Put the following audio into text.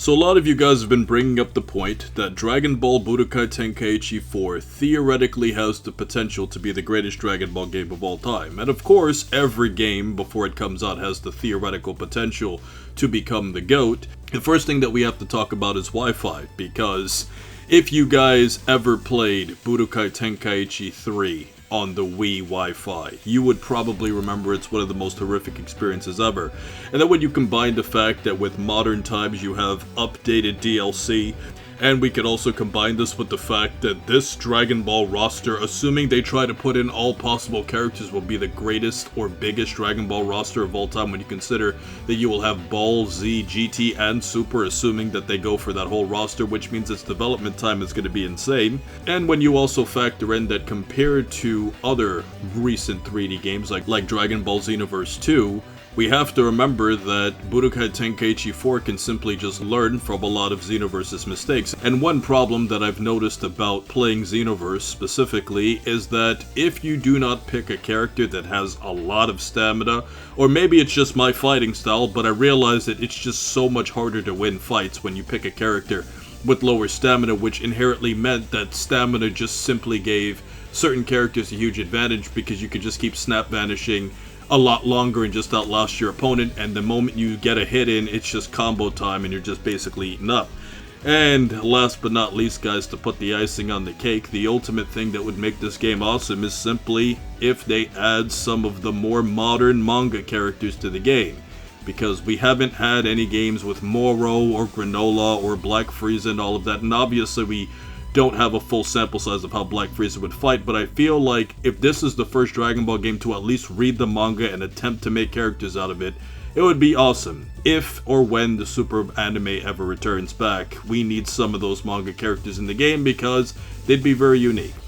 So a lot of you guys have been bringing up the point that Dragon Ball Budokai Tenkaichi 4 theoretically has the potential to be the greatest Dragon Ball game of all time. And of course, every game before it comes out has the theoretical potential to become the GOAT. The first thing that we have to talk about is Wi-Fi, because if you guys ever played Budokai Tenkaichi 3 on the Wii Wi-Fi, you would probably remember it's one of the most horrific experiences ever. And then when you combine the fact that with modern times you have updated DLC, and we could also combine this with the fact that this Dragon Ball roster, assuming they try to put in all possible characters, will be the greatest or biggest Dragon Ball roster of all time when you consider that you will have Ball, Z, GT, and Super, assuming that they go for that whole roster, which means its development time is going to be insane. And when you also factor in that compared to other recent 3D games like Dragon Ball Xenoverse 2, we have to remember that Budokai Tenkaichi 4 can simply just learn from a lot of Xenoverse's mistakes. And one problem that I've noticed about playing Xenoverse specifically is that if you do not pick a character that has a lot of stamina, or maybe it's just my fighting style, but I realize that it's just so much harder to win fights when you pick a character with lower stamina, which inherently meant that stamina just simply gave certain characters a huge advantage because you could just keep snap vanishing a lot longer and just outlast your opponent, and the moment you get a hit in, it's just combo time and you're just basically eaten up. And last but not least, guys, to put the icing on the cake, the ultimate thing that would make this game awesome is simply if they add some of the more modern manga characters to the game. Because we haven't had any games with Moro or Granola or Black Frieza and all of that, and obviously we don't have a full sample size of how Black Frieza would fight, but I feel like if this is the first Dragon Ball game to at least read the manga and attempt to make characters out of it, it would be awesome. If or when the Super anime ever returns back, we need some of those manga characters in the game because they'd be very unique.